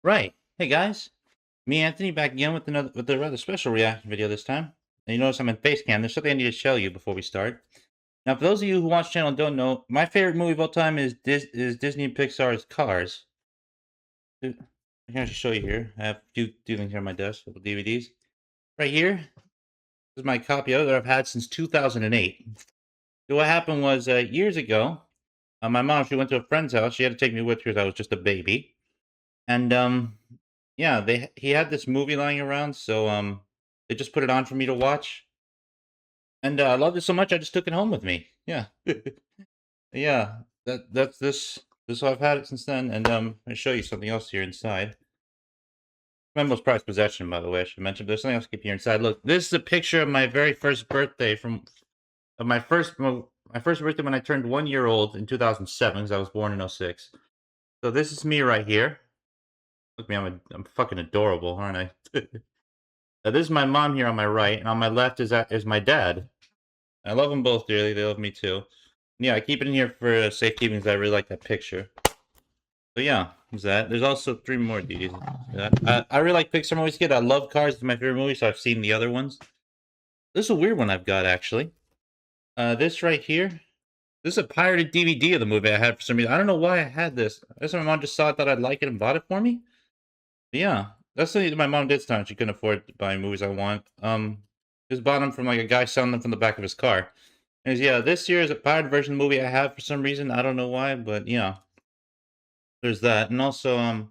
Right. Hey guys, me Anthony back again with a rather special reaction video this time. And you notice I'm in face cam. There's something I need to show you before we start. Now, for those of you who watch the channel and don't know, my favorite movie of all time is Disney and Pixar's Cars. I can actually show you here. I have two things here on my desk, couple DVDs. Right here, this is my copy of it that I've had since 2008. So what happened was years ago, my mom, she went to a friend's house. She had to take me with her because I was just a baby. And yeah, he had this movie lying around, so they just put it on for me to watch, and I loved it so much I just took it home with me. Yeah, yeah. That's this. This I've had it since then, and I'll show you something else here inside. My most prized possession, by the way, I should mention. But there's something else to keep here inside. Look, this is a picture of my very first birthday of my first birthday when I turned 1 year old in 2007, because I was born in '06. So this is me right here. Look at me, I'm fucking adorable, aren't I? This is my mom here on my right, and on my left is my dad. I love them both dearly. They love me too. Yeah, I keep it in here for safekeeping because I really like that picture. So yeah, there's that. There's also 3 more DVDs. I really like Pixar movies. Kid, I love Cars. It's my favorite movie, so I've seen the other ones. This is a weird one I've got actually. This right here. This is a pirated DVD of the movie I had for some reason. I don't know why I had this. I guess my mom just saw it, thought I'd like it, and bought it for me. But yeah, that's something that my mom did time. She couldn't afford to buy movies I want. Just bought them from like a guy selling them from the back of his car. And yeah, this year is a pirated version of the movie I have for some reason. I don't know why, but yeah, there's that. And also,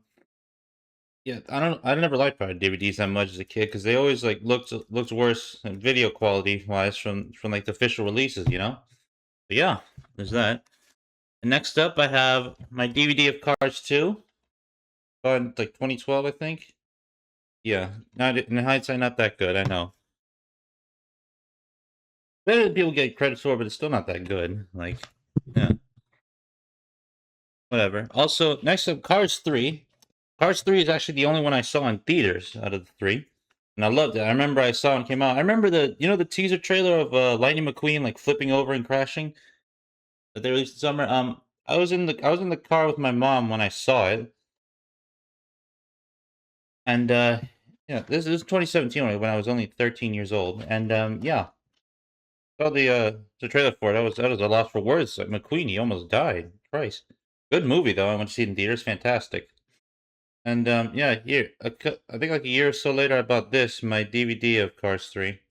yeah, I never liked pirated DVDs that much as a kid because they always like looks worse in video quality wise from like the official releases, you know. But yeah, there's that. And next up, I have my DVD of Cars 2, in like 2012, I think. Yeah, not in hindsight, not that good. I know. Better than people get credit for, but it's still not that good. Like, yeah, whatever. Also, next up, Cars 3. Cars 3 is actually the only one I saw in theaters out of the 3. And I loved it. I remember I saw it and came out. I remember the teaser trailer of Lightning McQueen like flipping over and crashing that they released in summer. I was in the car with my mom when I saw it. And yeah, this is 2017 when I was only 13 years old. And yeah, saw the trailer for it. That was a loss for words. Like McQueen, he almost died. Christ. Good movie though. I went to see it in theaters. Fantastic. And yeah, here I think like a year or so later, I bought this my DVD of Cars 3.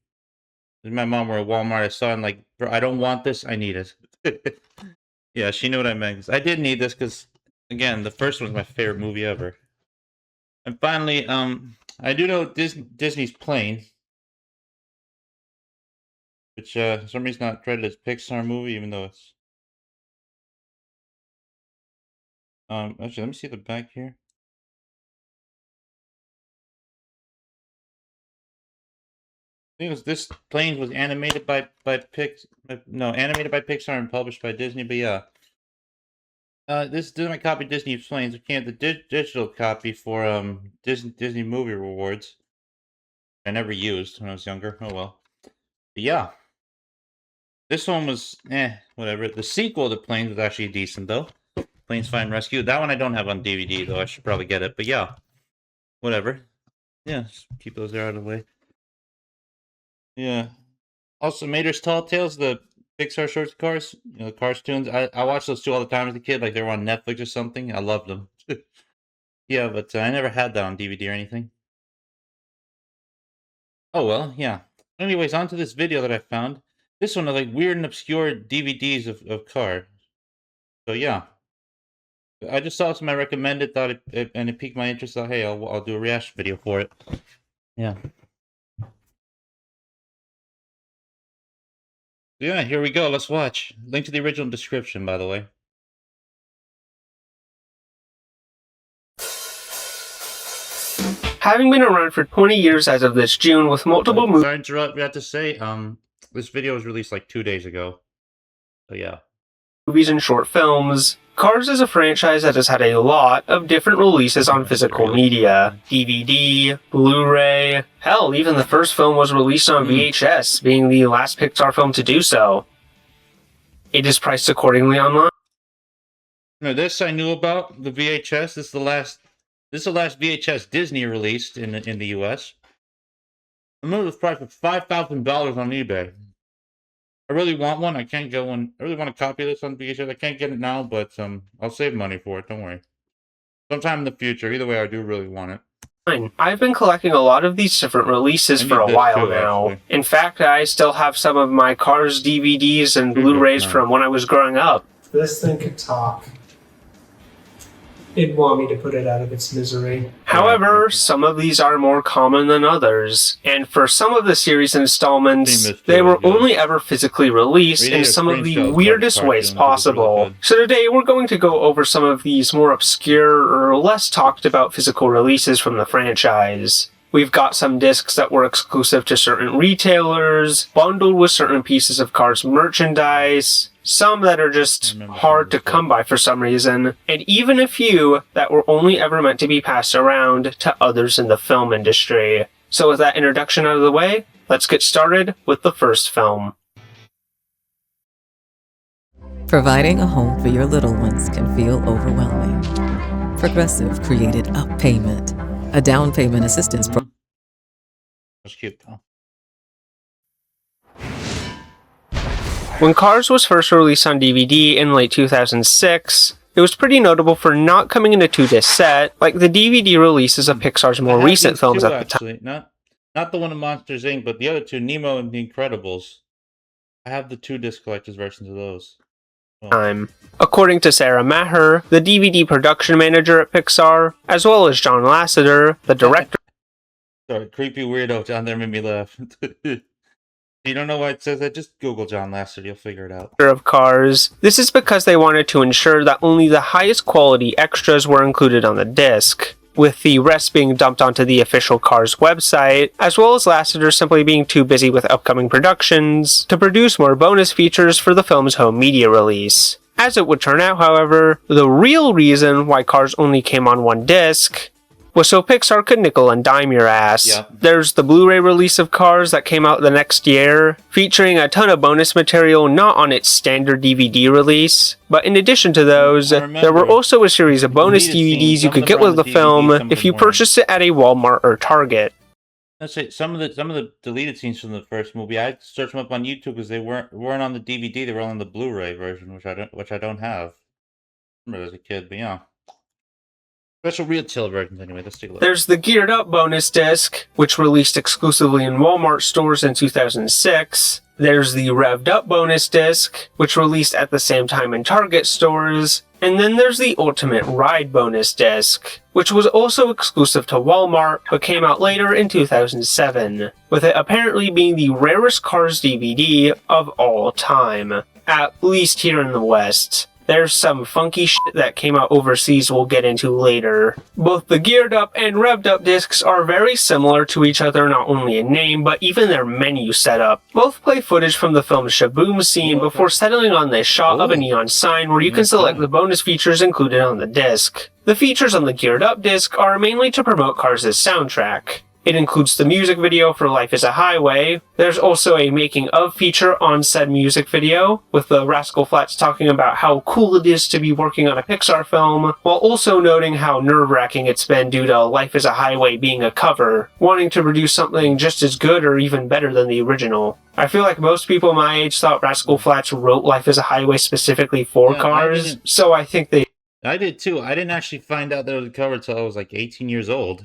My mom were at Walmart. I saw it and like, bro, I don't want this. I need it. Yeah, she knew what I meant. 'Cause I did need this because again, the first one was my favorite movie ever. And finally, I do know Disney's Plane, which for some reason not credited as Pixar movie, even though it's actually let me see the back here. I think it was this plane was animated animated by Pixar and published by Disney. But yeah, this is my copy of Disney Planes. I can't the digital copy for Disney Movie Rewards. I never used when I was younger. Oh well. But yeah, this one was whatever. The sequel to Planes was actually decent though. Planes Find Rescue. That one I don't have on DVD though. I should probably get it. But yeah, whatever. Yeah, just keep those there out of the way. Yeah. Also, Mater's Tall Tales, the Pixar shorts Cars, the Cars tunes. I watched those two all the time as a kid, like they were on Netflix or something. I loved them. Yeah, but I never had that on DVD or anything. Oh well, yeah. Anyways, on to this video that I found. This one is like weird and obscure DVDs of Cars. So yeah, I just saw some I recommended, thought and it piqued my interest. So hey, I'll do a reaction video for it. Yeah. Yeah, here we go. Let's watch. Link to the original description, by the way. Having been around for 20 years as of this June with multiple movies. Sorry to interrupt. We have to say, this video was released like 2 days ago. So yeah. Movies and short films, Cars is a franchise that has had a lot of different releases on physical media. DVD, Blu-ray, hell, even the first film was released on VHS, being the last Pixar film to do so. It is priced accordingly online. No, this I knew about, the VHS. This is the last This is the last VHS Disney released in the US. The movie was priced at $5,000 on eBay. I really want one. I can't get one. I really want to copy this on VHS. I can't get it now, but I'll save money for it. Don't worry. Sometime in the future. Either way, I do really want it. I've been collecting a lot of these different releases for a while now. Actually. In fact, I still have some of my Cars DVDs and Blu-rays from when I was growing up. This thing could talk. It'd want me to put it out of its misery. However, some of these are more common than others, and for some of the series installments, they were only ever physically released in some of the weirdest ways possible. So today we're going to go over some of these more obscure or less talked about physical releases from the franchise. We've got some discs that were exclusive to certain retailers, bundled with certain pieces of Cars merchandise, some that are just hard to come by for some reason, and even a few that were only ever meant to be passed around to others in the film industry. So with that introduction out of the way, let's get started with the first film. Providing a home for your little ones can feel overwhelming. Progressive created Up Payment, a down payment assistance program. That's cute, though. When Cars was first released on DVD in late 2006, it was pretty notable for not coming in a 2-disc set, like the DVD releases of Pixar's more recent films at the time. Not the one in Monsters, Inc., but the other two, Nemo and The Incredibles. I have the 2-disc collector's versions of those. Time. According to Sarah Maher, the DVD production manager at Pixar, as well as John Lasseter, the director. Sorry, creepy weirdo down there made me laugh. You don't know why it says that? Just Google John Lasseter, you'll figure it out. Of Cars. This is because they wanted to ensure that only the highest quality extras were included on the disc, with the rest being dumped onto the official Cars website, as well as Lasseter simply being too busy with upcoming productions to produce more bonus features for the film's home media release. As it would turn out, however, the real reason why Cars only came on one disc was so Pixar could nickel and dime your ass. Yep. There's the Blu-ray release of Cars that came out the next year, featuring a ton of bonus material not on its standard DVD release. But in addition to those, there were also a series of bonus DVDs you could get with the film if you purchased it at a Walmart or Target. Let's say some of the deleted scenes from the first movie, I searched them up on YouTube because they weren't on the DVD, they were on the Blu-ray version, which I don't have. I remember as a kid, but yeah. Special retail versions anyway, let's take a look. There's the Geared Up bonus disc, which released exclusively in Walmart stores in 2006. There's the Revved Up bonus disc, which released at the same time in Target stores. And then there's the Ultimate Ride bonus disc, which was also exclusive to Walmart, but came out later in 2007, with it apparently being the rarest Cars DVD of all time, at least here in the West. There's some funky shit that came out overseas we'll get into later. Both the Geared Up and Revved Up discs are very similar to each other, not only in name, but even their menu setup. Both play footage from the film's Shaboom scene before settling on this shot of a neon sign where you can select the bonus features included on the disc. The features on the Geared Up disc are mainly to promote Cars' soundtrack. It includes the music video for Life is a Highway. There's also a making of feature on said music video, with the Rascal Flatts talking about how cool it is to be working on a Pixar film, while also noting how nerve-wracking it's been due to Life is a Highway being a cover, wanting to produce something just as good or even better than the original. I feel like most people my age thought Rascal Flatts wrote Life is a Highway specifically for Cars, so I think they... I did too. I didn't actually find out that it was a cover until I was like 18 years old.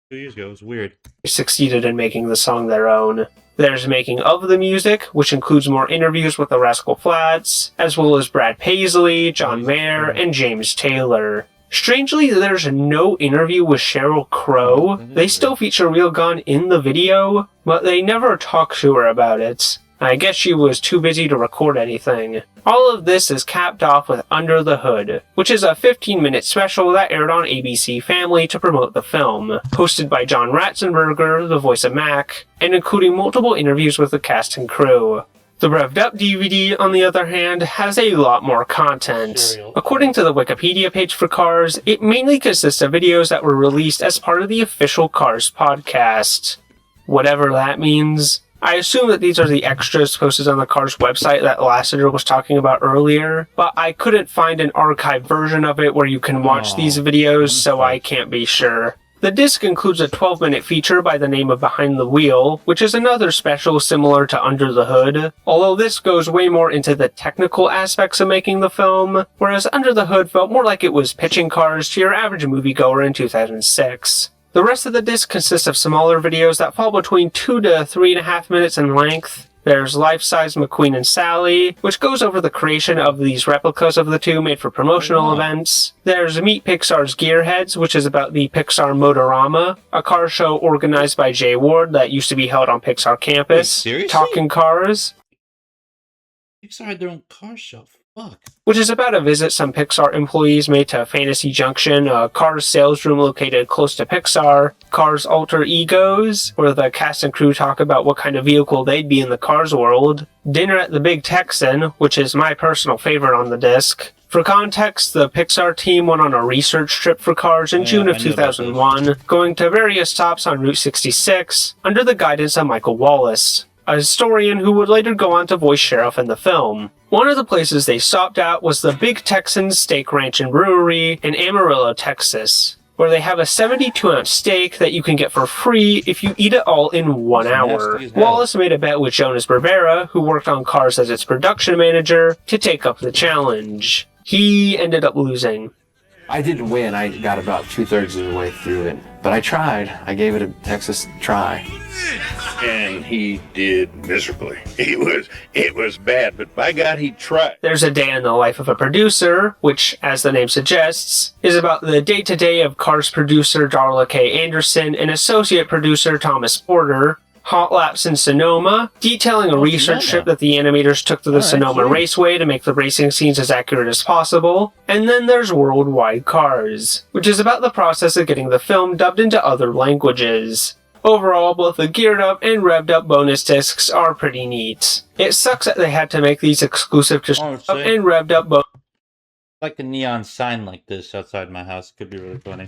2 years ago, it was weird. Succeeded in making the song their own. There's making of the music, which includes more interviews with the Rascal Flatts, as well as Brad Paisley, John Mayer, and James Taylor. Strangely, there's no interview with Sheryl Crow. They still feature Real Gun in the video, but they never talk to her about it. I guess she was too busy to record anything. All of this is capped off with Under the Hood, which is a 15-minute special that aired on ABC Family to promote the film, hosted by John Ratzenberger, the voice of Mac, and including multiple interviews with the cast and crew. The Revved Up DVD, on the other hand, has a lot more content. According to the Wikipedia page for Cars, it mainly consists of videos that were released as part of the official Cars podcast. Whatever that means. I assume that these are the extras posted on the Cars website that Lasseter was talking about earlier, but I couldn't find an archived version of it where you can watch these videos, so I can't be sure. The disc includes a 12-minute feature by the name of Behind the Wheel, which is another special similar to Under the Hood, although this goes way more into the technical aspects of making the film, whereas Under the Hood felt more like it was pitching Cars to your average moviegoer in 2006. The rest of the disc consists of smaller videos that fall between 2 to 3.5 minutes in length. There's Life-Size McQueen and Sally, which goes over the creation of these replicas of the two made for promotional events. There's Meet Pixar's Gearheads, which is about the Pixar Motorama, a car show organized by Jay Ward that used to be held on Pixar campus. Wait, seriously? Talking Cars, Pixar had their own car show. Fuck. which is about a visit some Pixar employees made to Fantasy Junction, a Cars sales room located close to Pixar. Cars Alter Egos, where the cast and crew talk about what kind of vehicle they'd be in the Cars world. Dinner at the Big Texan, which is my personal favorite on the disc. For context, the Pixar team went on a research trip for Cars in June of 2001, going to various stops on Route 66 under the guidance of Michael Wallace, a historian who would later go on to voice Sheriff in the film. One of the places they stopped at was the Big Texan Steak Ranch and Brewery in Amarillo, Texas, where they have a 72-ounce steak that you can get for free if you eat it all in 1 hour. Wallace made a bet with Jonas Barbera, who worked on Cars as its production manager, to take up the challenge. He ended up losing. I didn't win. I got about 2/3 of the way through it. But I tried. I gave it a Texas try. And he did miserably. It was bad, but by God, he tried. There's a day in the life of a producer, which, as the name suggests, is about the day-to-day of Cars producer Darla K. Anderson and associate producer Thomas Porter. Hot Laps in Sonoma, detailing a research trip that the animators took to the Sonoma Raceway to make the racing scenes as accurate as possible. And then there's Worldwide Cars, which is about the process of getting the film dubbed into other languages. Overall, both the geared up and revved up bonus discs are pretty neat. It sucks that they had to make these exclusive to and revved up Like a neon sign like this outside my house. Could be really funny.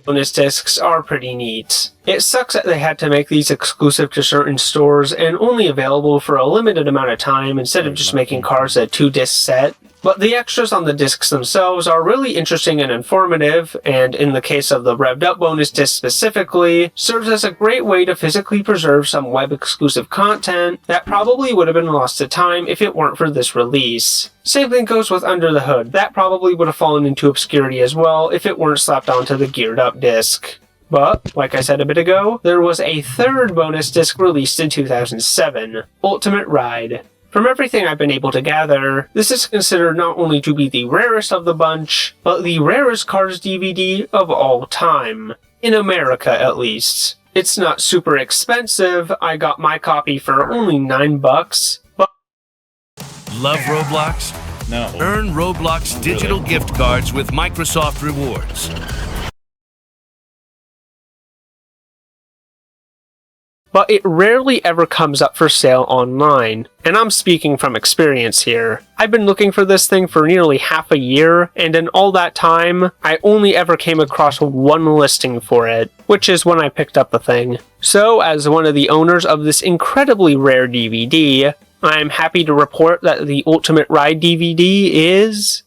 bonus discs are pretty neat. It sucks that they had to make these exclusive to certain stores and only available for a limited amount of time instead of just making Cars a 2-disc set. But the extras on the discs themselves are really interesting and informative, and in the case of the revved up bonus disc specifically, serves as a great way to physically preserve some web exclusive content that probably would have been lost to time if it weren't for this release. Same thing goes with Under the Hood. That probably would have fallen into obscurity as well if it weren't slapped onto the geared up disc. But, like I said a bit ago, there was a third bonus disc released in 2007, Ultimate Ride. From everything I've been able to gather, this is considered not only to be the rarest of the bunch, but the rarest Cars DVD of all time. In America, at least. It's not super expensive. I got my copy for only $9, but Love Roblox? No. Earn Roblox digital gift cards with Microsoft Rewards. but it rarely ever comes up for sale online, and I'm speaking from experience here. I've been looking for this thing for nearly half a year, and in all that time, I only ever came across one listing for it, which is when I picked up the thing. So, as one of the owners of this incredibly rare DVD, I'm happy to report that the Ultimate Ride DVD is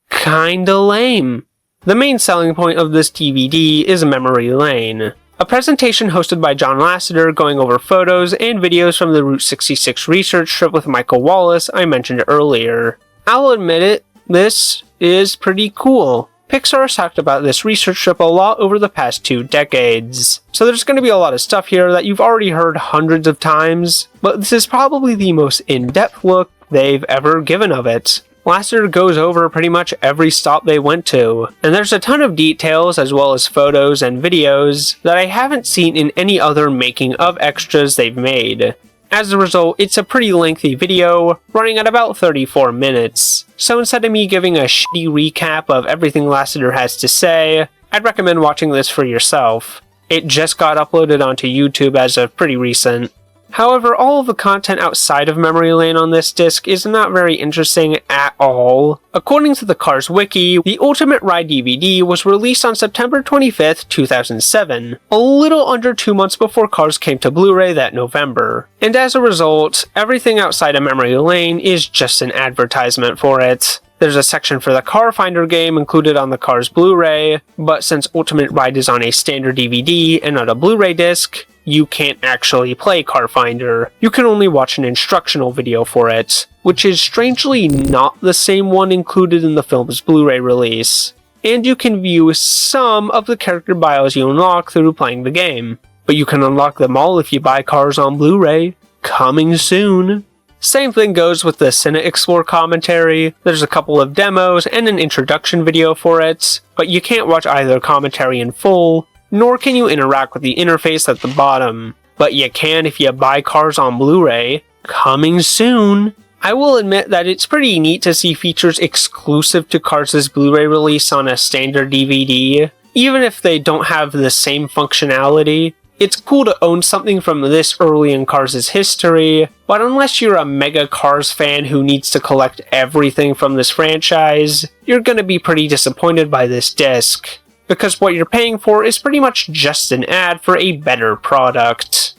kinda lame. The main selling point of this DVD is Memory Lane, a presentation hosted by John Lasseter going over photos and videos from the Route 66 research trip with Michael Wallace I mentioned earlier. I'll admit it, this is pretty cool. Pixar has talked about this research trip a lot over the past 2 decades, so there's going to be a lot of stuff here that you've already heard hundreds of times, but this is probably the most in-depth look they've ever given of it. Lasseter goes over pretty much every stop they went to, and there's a ton of details as well as photos and videos that I haven't seen in any other making of extras they've made. As a result, it's a pretty lengthy video, running at about 34 minutes. So instead of me giving a shitty recap of everything Lasseter has to say, I'd recommend watching this for yourself. It just got uploaded onto YouTube as of pretty recent. However, all of the content outside of memory lane on this disc is not very interesting at all. According to the Cars Wiki, the Ultimate Ride DVD was released on September 25th, 2007, a little under 2 months before Cars came to Blu-ray that November. And as a result, everything outside of memory lane is just an advertisement for it. There's a section for the Car Finder game included on the Cars Blu-ray, but since Ultimate Ride is on a standard DVD and not a Blu-ray disc, you can't actually play Car Finder. You can only watch an instructional video for it, which is strangely not the same one included in the film's Blu-ray release. And you can view some of the character bios you unlock through playing the game, but you can unlock them all if you buy Cars on Blu-ray. Coming soon! Same thing goes with the Cine Explore commentary. There's a couple of demos and an introduction video for it, but you can't watch either commentary in full, nor can you interact with the interface at the bottom. But you can if you buy Cars on Blu-ray. Coming soon! I will admit that it's pretty neat to see features exclusive to Cars' Blu-ray release on a standard DVD, even if they don't have the same functionality. It's cool to own something from this early in Cars' history, but unless you're a mega Cars fan who needs to collect everything from this franchise, you're gonna be pretty disappointed by this disc, because what you're paying for is pretty much just an ad for a better product.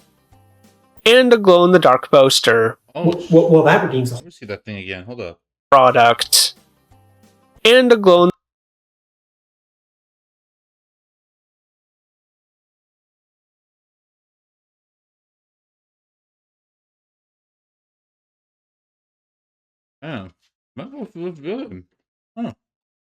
And a glow-in-the-dark poster. Oh, Well, that redeems let me see that thing again. Hold up. Product. And a glow Yeah. That looks good. Huh.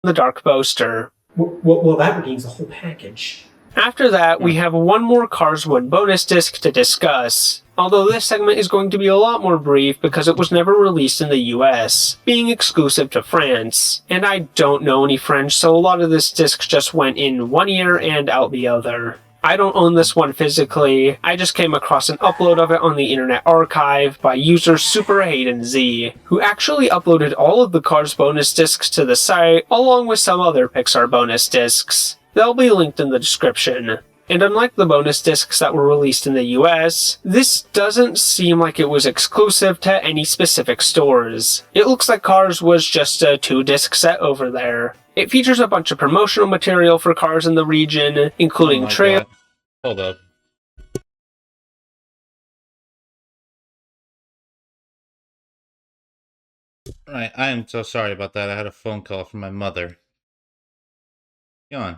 the dark poster. Well, that redeems the whole package. After that, we have one more Cars 1 bonus disc to discuss, although this segment is going to be a lot more brief because it was never released in the US, being exclusive to France, and I don't know any French, so a lot of this disc just went in one ear and out the other. I don't own this one physically, I just came across an upload of it on the Internet Archive by user Super Hayden Z, who actually uploaded all of the Cars bonus discs to the site, along with some other Pixar bonus discs. They'll be linked in the description. And unlike the bonus discs that were released in the US, this doesn't seem like it was exclusive to any specific stores. It looks like Cars was just a 2-disc set over there. It features a bunch of promotional material for Cars in the region, including trailers. Hold up. Right, I am so sorry about that. I had a phone call from my mother. Go on.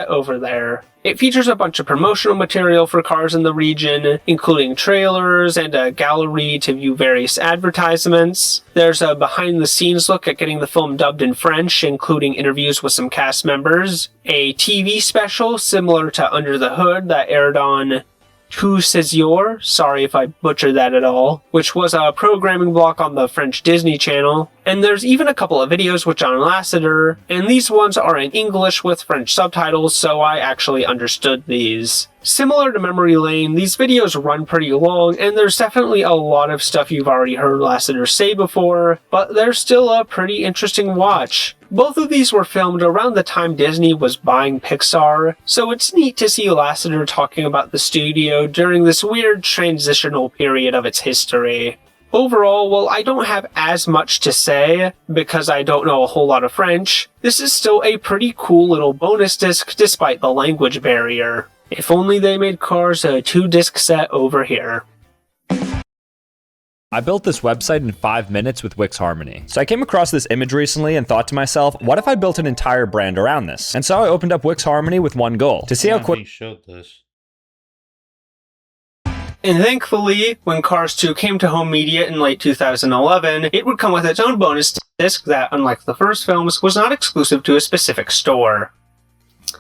Over there. It features a bunch of promotional material for Cars in the region, including trailers and a gallery to view various advertisements. There's a behind-the-scenes look at getting the film dubbed in French, including interviews with some cast members, a TV special similar to Under the Hood that aired on Tout César, sorry if I butchered that at all, which was a programming block on the French Disney Channel, and there's even a couple of videos with John Lasseter, and these ones are in English with French subtitles, so I actually understood these. Similar to Memory Lane, these videos run pretty long, and there's definitely a lot of stuff you've already heard Lasseter say before, but they're still a pretty interesting watch. Both of these were filmed around the time Disney was buying Pixar, so it's neat to see Lasseter talking about the studio during this weird transitional period of its history. Overall, while I don't have as much to say, because I don't know a whole lot of French, this is still a pretty cool little bonus disc despite the language barrier. If only they made Cars a 2-disc set over here. I built this website in 5 minutes with Wix Harmony. So I came across this image recently and thought to myself, what if I built an entire brand around this? And so I opened up Wix Harmony with one goal, to see how quick. He showed this. And thankfully, when Cars 2 came to home media in late 2011, it would come with its own bonus disc that, unlike the first films, was not exclusive to a specific store.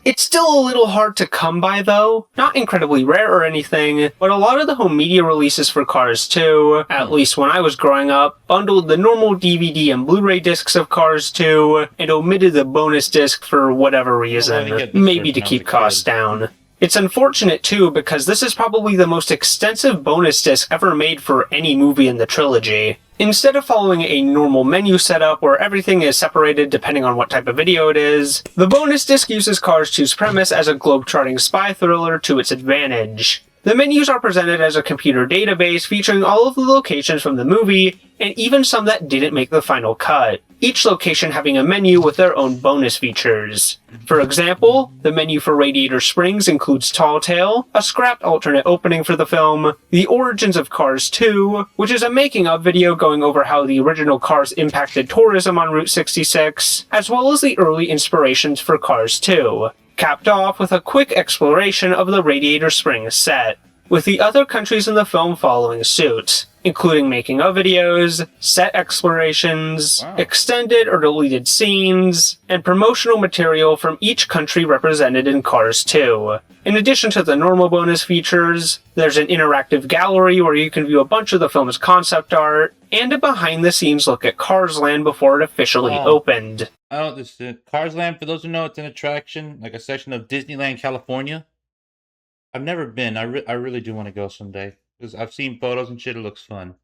It's still a little hard to come by though, not incredibly rare or anything, but a lot of the home media releases for Cars 2, at least when I was growing up, bundled the normal DVD and Blu-ray discs of Cars 2, and omitted the bonus disc for whatever reason, maybe to keep costs down. It's unfortunate too because this is probably the most extensive bonus disc ever made for any movie in the trilogy. Instead of following a normal menu setup where everything is separated depending on what type of video it is, the bonus disc uses Cars 2's premise as a globe-trotting spy thriller to its advantage. The menus are presented as a computer database featuring all of the locations from the movie, and even some that didn't make the final cut, each location having a menu with their own bonus features. For example, the menu for Radiator Springs includes Tall Tale, a scrapped alternate opening for the film, the origins of Cars 2, which is a making-of video going over how the original Cars impacted tourism on Route 66, as well as the early inspirations for Cars 2. Capped off with a quick exploration of the Radiator Springs set, with the other countries in the film following suit, including making-of videos, set explorations, extended or deleted scenes, and promotional material from each country represented in Cars 2. In addition to the normal bonus features, there's an interactive gallery where you can view a bunch of the film's concept art, and a behind-the-scenes look at Cars Land before it officially opened. Oh, this Cars Land, for those who know, it's an attraction, like a section of Disneyland, California. I've never been. I really do want to go someday. Because I've seen photos and shit, it looks fun.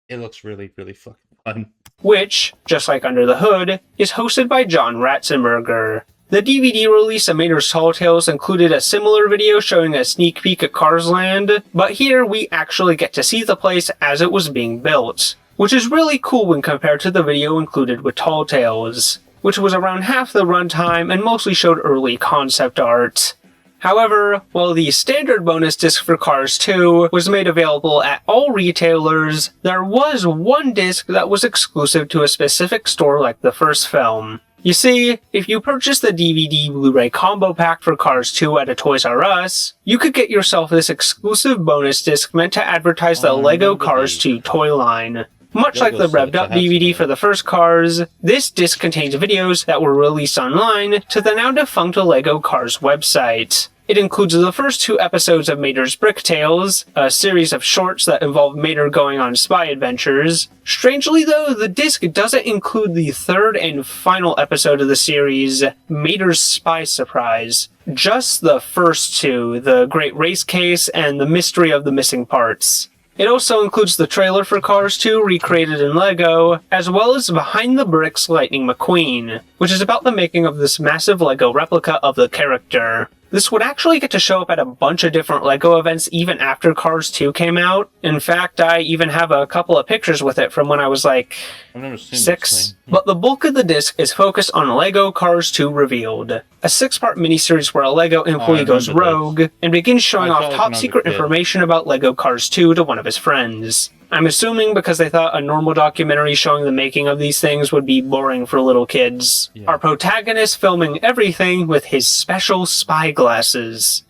It looks really, really fucking fun. Which, just like Under the Hood, is hosted by John Ratzenberger. The DVD release of Mater's Tall Tales included a similar video showing a sneak peek at Cars Land, but here we actually get to see the place as it was being built, which is really cool when compared to the video included with Tall Tales, which was around half the runtime and mostly showed early concept art. However, while the standard bonus disc for Cars 2 was made available at all retailers, there was one disc that was exclusive to a specific store like the first film. You see, if you purchased the DVD Blu-ray combo pack for Cars 2 at a Toys R Us, you could get yourself this exclusive bonus disc meant to advertise the LEGO Cars 2 toy line. Much like the revved up DVD for the first Cars, this disc contains videos that were released online to the now defunct LEGO Cars website. It includes the first 2 episodes of Mater's Brick Tales, a series of shorts that involve Mater going on spy adventures. Strangely though, the disc doesn't include the 3rd and final episode of the series, Mater's Spy Surprise. Just the first 2, The Great Race Case and The Mystery of the Missing Parts. It also includes the trailer for Cars 2 recreated in LEGO, as well as Behind the Bricks Lightning McQueen, which is about the making of this massive LEGO replica of the character. This would actually get to show up at a bunch of different LEGO events even after Cars 2 came out. In fact, I even have a couple of pictures with it from when I was like 6. But the bulk of the disc is focused on LEGO Cars 2 Revealed, a 6-part miniseries where a LEGO employee goes rogue and begins showing off top secret information about LEGO Cars 2 to one of his friends. I'm assuming because they thought a normal documentary showing the making of these things would be boring for little kids. Yeah. Our protagonist filming everything with his special spy glasses.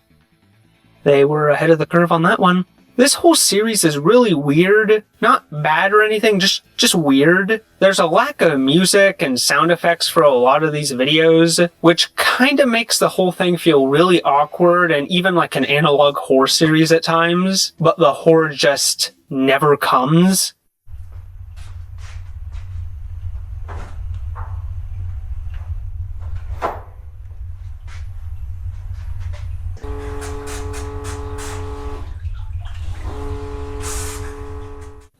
They were ahead of the curve on that one. This whole series is really weird. Not bad or anything, just weird. There's a lack of music and sound effects for a lot of these videos, which kinda makes the whole thing feel really awkward and even like an analog horror series at times, but the horror just never comes.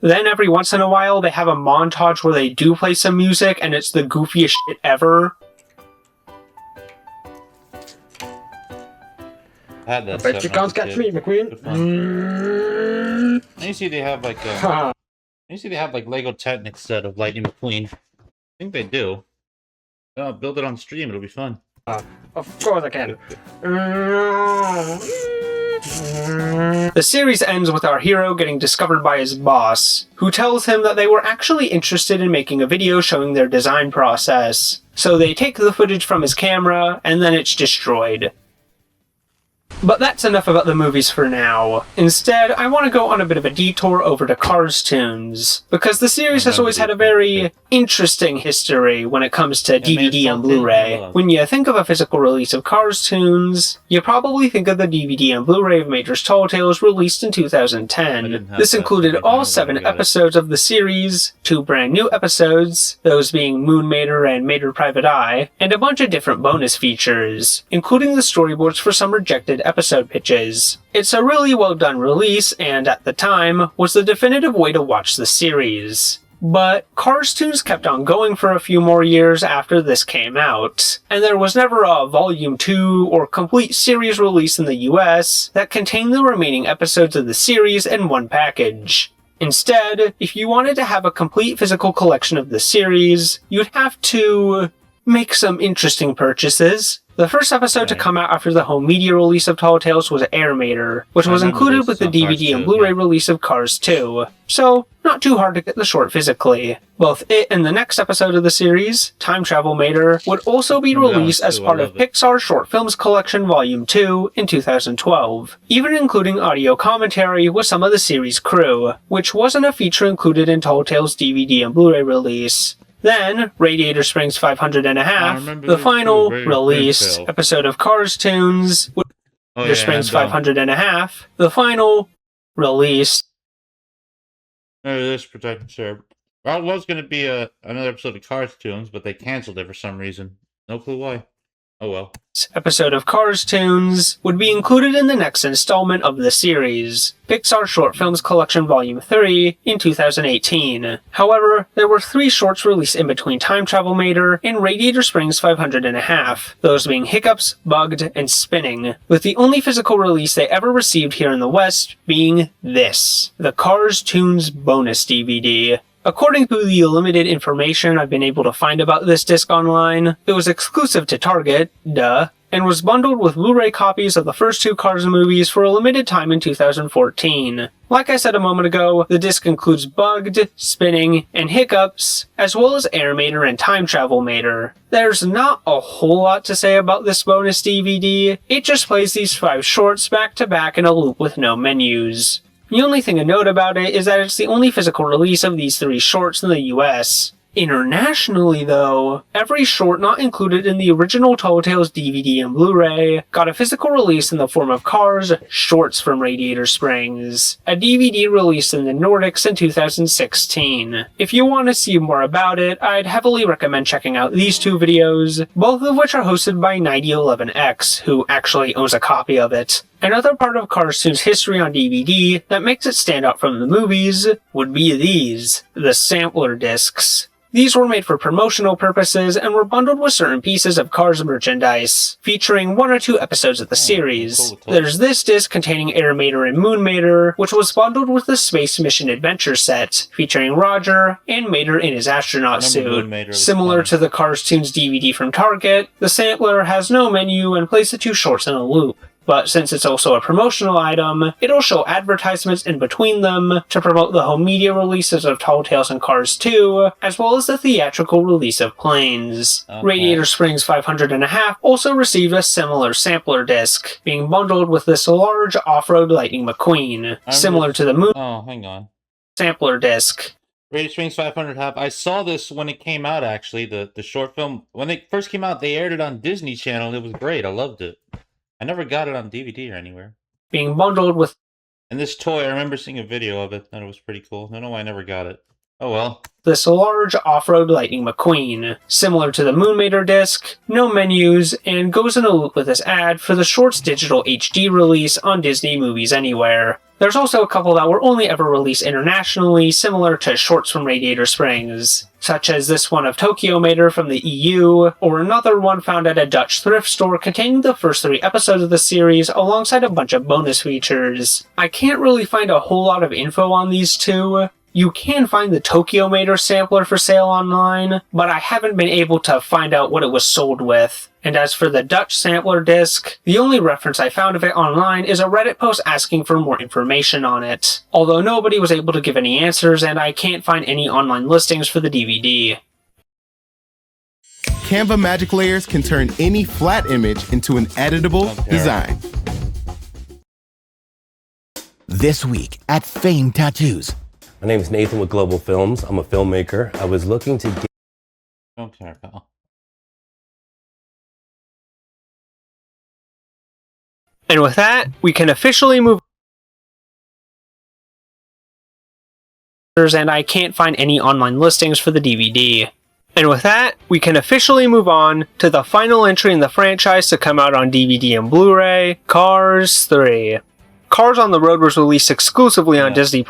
Then every once in a while they have a montage where they do play some music and it's the goofiest shit ever. I had that. I bet you can't catch me, McQueen. And you see they have like Lego Technic set of Lightning McQueen. I think they do. Build it on stream, it'll be fun. Of course I can. The series ends with our hero getting discovered by his boss, who tells him that they were actually interested in making a video showing their design process. So they take the footage from his camera, and then it's destroyed. But that's enough about the movies for now. Instead, I want to go on a bit of a detour over to Cars Tunes, because the series has always had a very interesting history when it comes to DVD and Blu-ray. When you think of a physical release of Cars Tunes, you probably think of the DVD and Blu-ray of Mater's Tall Tales released in 2010. This included all 7 episodes of the series, 2 brand new episodes, those being Moon Mater and Mater Private Eye, and a bunch of different bonus features, including the storyboards for some rejected episode pitches. It's a really well done release, and at the time, was the definitive way to watch the series. but Cars Toons kept on going for a few more years after this came out, and there was never a Volume 2 or complete series release in the US that contained the remaining episodes of the series in one package. Instead, if you wanted to have a complete physical collection of the series, you'd have to make some interesting purchases. The first episode to come out after the home media release of Tall Tales was Airmater, which was included with the DVD and Blu-ray release of Cars 2, so not too hard to get the short physically. Both it and the next episode of the series, Time Travel Mater, would also be released as part of Pixar's Short Films Collection Volume 2 in 2012, even including audio commentary with some of the series crew, which wasn't a feature included in Tall Tales DVD and Blu-ray release. Then, Radiator Springs 500 and a half, the final released episode of Cars Toons, Radiator Springs 500 and a half, the final released. This protecting server. Well, it was going to be another episode of Cars Toons, but they canceled it for some reason. No clue why. Oh well. Episode of Cars Toons would be included in the next installment of the series, Pixar Short Films Collection Volume 3 in 2018. However, there were 3 shorts released in between Time Travel Mater and Radiator Springs 500 and a half, those being Hiccups, Bugged, and Spinning, with the only physical release they ever received here in the West being this, the Cars Toons bonus DVD. According to the limited information I've been able to find about this disc online, it was exclusive to Target, duh, and was bundled with Blu-ray copies of the first 2 Cars movies for a limited time in 2014. Like I said a moment ago, the disc includes Bugged, Spinning, and Hiccups, as well as Airmater and Time Travel Mater. There's not a whole lot to say about this bonus DVD, it just plays these 5 shorts back to back in a loop with no menus. The only thing to note about it is that it's the only physical release of these 3 shorts in the US. Internationally, though, every short not included in the original Tall Tales DVD and Blu-ray got a physical release in the form of Cars Shorts from Radiator Springs, a DVD released in the Nordics in 2016. If you want to see more about it, I'd heavily recommend checking out these 2 videos, both of which are hosted by 9011X, who actually owns a copy of it. Another part of Cars Toons' history on DVD that makes it stand out from the movies would be these, the sampler discs. These were made for promotional purposes and were bundled with certain pieces of Cars merchandise, featuring 1 or 2 episodes of the series. There's this disc containing Airmater and Moonmater, which was bundled with the Space Mission Adventure set, featuring Roger and Mater in his astronaut suit. Similar to the Cars Toons DVD from Target, the sampler has no menu and plays the 2 shorts in a loop. But since it's also a promotional item, it'll show advertisements in between them to promote the home media releases of Tall Tales and Cars 2, as well as the theatrical release of Planes. Radiator Springs 500 and a half also received a similar sampler disc, being bundled with this large off-road Lightning McQueen, similar to the Moon sampler disc. Radiator Springs 500 half. I saw this when it came out, actually, the short film. When it first came out, they aired it on Disney Channel. It was great. I loved it. I never got it on DVD or anywhere. Being bundled with... And this toy, I remember seeing a video of it, and it was pretty cool. I don't know why I never got it. Oh well. This large off-road Lightning McQueen, similar to the Moonmater disc, no menus, and goes in a loop with this ad for the short's digital HD release on Disney Movies Anywhere. There's also a couple that were only ever released internationally, similar to shorts from Radiator Springs, such as this one of Tokyo Mater from the EU, or another one found at a Dutch thrift store containing the first 3 episodes of the series alongside a bunch of bonus features. I can't really find a whole lot of info on these 2. You can find the Tokyo Mater sampler for sale online, but I haven't been able to find out what it was sold with. And as for the Dutch sampler disc, the only reference I found of it online is a Reddit post asking for more information on it, although nobody was able to give any answers and I can't find any online listings for the DVD. Canva Magic Layers can turn any flat image into an editable design. This week at Fame Tattoos. My name is Nathan with Global Films. I'm a filmmaker. I was looking to get... Don't care, pal. And with that, we can officially move... and I can't find any online listings for the DVD. And with that, we can officially move on to the final entry in the franchise to come out on DVD and Blu-ray, Cars 3. Cars on the Road was released exclusively on Disney+.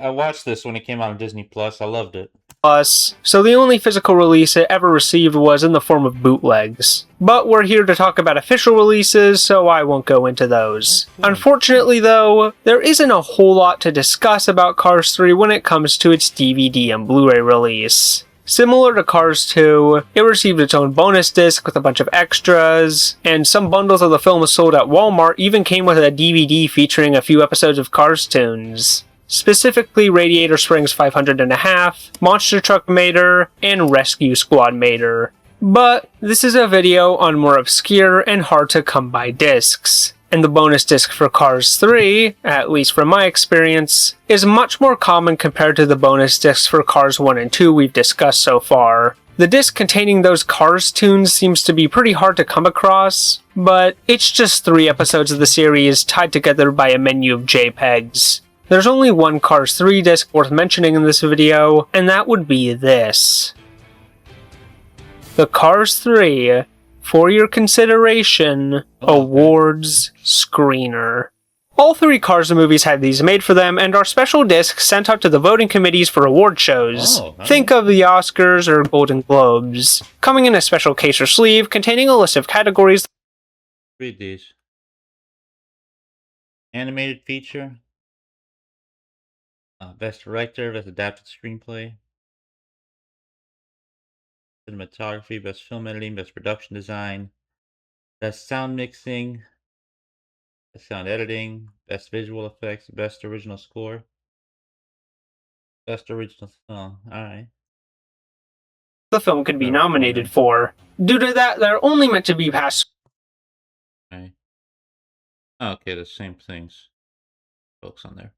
I watched this when it came out on Disney+. I loved it. so the only physical release it ever received was in the form of bootlegs. But we're here to talk about official releases, so I won't go into those. Unfortunately though, there isn't a whole lot to discuss about Cars 3 when it comes to its DVD and Blu-ray release. Similar to Cars 2, it received its own bonus disc with a bunch of extras, and some bundles of the film sold at Walmart even came with a DVD featuring a few episodes of Cars tunes. Specifically Radiator Springs 500 and a Half, Monster Truck Mater, and Rescue Squad Mater. But this is a video on more obscure and hard to come by discs. And the bonus disc for Cars 3, at least from my experience, is much more common compared to the bonus discs for Cars 1 and 2 we've discussed so far. The disc containing those Cars tunes seems to be pretty hard to come across, but it's just 3 episodes of the series tied together by a menu of JPEGs. There's only one Cars 3 disc worth mentioning in this video, and that would be this. The Cars 3, For Your Consideration, Awards Screener. All 3 Cars movies had these made for them and are special discs sent out to the voting committees for award shows. Think of the Oscars or Golden Globes. Coming in a special case or sleeve containing a list of categories. Read these. Animated feature. Best director, best adapted screenplay. Cinematography, best film editing, best production design, best sound mixing, best sound editing, best visual effects, best original score, best original song. Alright. The film could be nominated for. Due to that, they're only meant to be passed. Okay. Okay, the same things. Folks on there.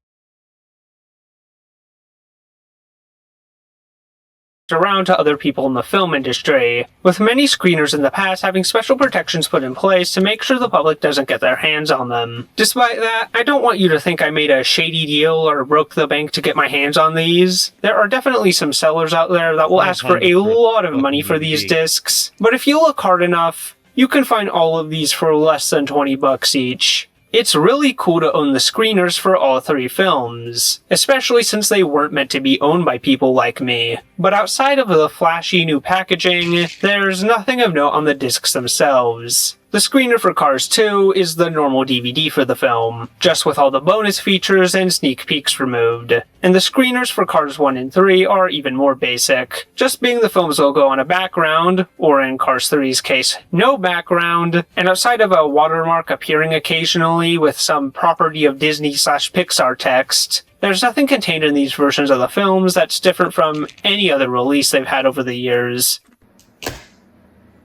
Around to other people in the film industry, with many screeners in the past having special protections put in place to make sure the public doesn't get their hands on them. Despite that, I don't want you to think I made a shady deal or broke the bank to get my hands on these. There are definitely some sellers out there that will ask for a lot of money for these discs, but if you look hard enough, you can find all of these for less than $20 each. It's really cool to own the screeners for all 3 films, especially since they weren't meant to be owned by people like me. But outside of the flashy new packaging, there's nothing of note on the discs themselves. The screener for Cars 2 is the normal DVD for the film, just with all the bonus features and sneak peeks removed. And the screeners for Cars 1 and 3 are even more basic, just being the film's logo on a background, or in Cars 3's case, no background, and outside of a watermark appearing occasionally with some property of Disney/Pixar text, there's nothing contained in these versions of the films that's different from any other release they've had over the years.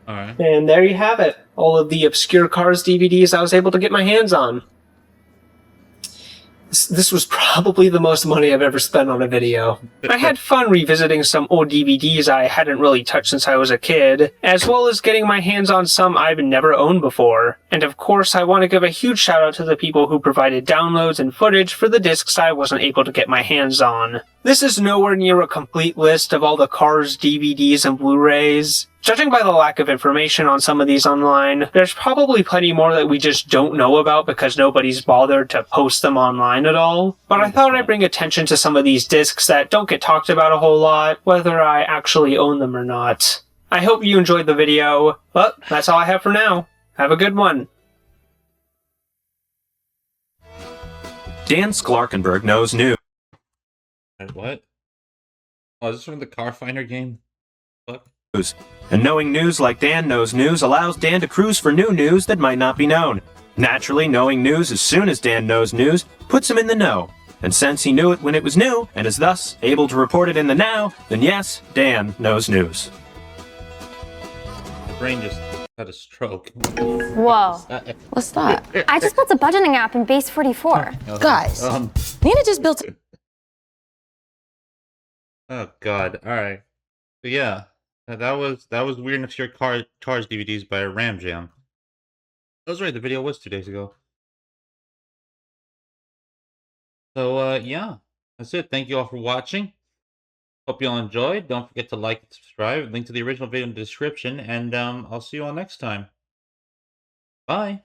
Alright. And there you have it. All of the obscure Cars DVDs I was able to get my hands on. This was probably the most money I've ever spent on a video. I had fun revisiting some old DVDs I hadn't really touched since I was a kid, as well as getting my hands on some I've never owned before. And of course, I want to give a huge shout out to the people who provided downloads and footage for the discs I wasn't able to get my hands on. This is nowhere near a complete list of all the Cars DVDs and Blu-rays. Judging by the lack of information on some of these online, there's probably plenty more that we just don't know about because nobody's bothered to post them online at all. But I thought I'd bring attention to some of these discs that don't get talked about a whole lot, whether I actually own them or not. I hope you enjoyed the video, but that's all I have for now. Have a good one. Dan Sklarkenberg knows news. What? Oh, is this from the Car Finder game? Fuck. And knowing news like Dan knows news allows Dan to cruise for new news that might not be known. Naturally, knowing news as soon as Dan knows news puts him in the know. And since he knew it when it was new, and is thus able to report it in the now, then yes, Dan knows news. My brain just had a stroke. Whoa. What's that? I just built a budgeting app in Base 44. Guys, Nina just built. Oh God! All right. So yeah, that was Weird and Obscure Cars DVDs by Ram Jam. I was right. The video was 2 days ago. So yeah, that's it. Thank you all for watching. Hope you all enjoyed. Don't forget to like and subscribe. Link to the original video in the description, and I'll see you all next time. Bye.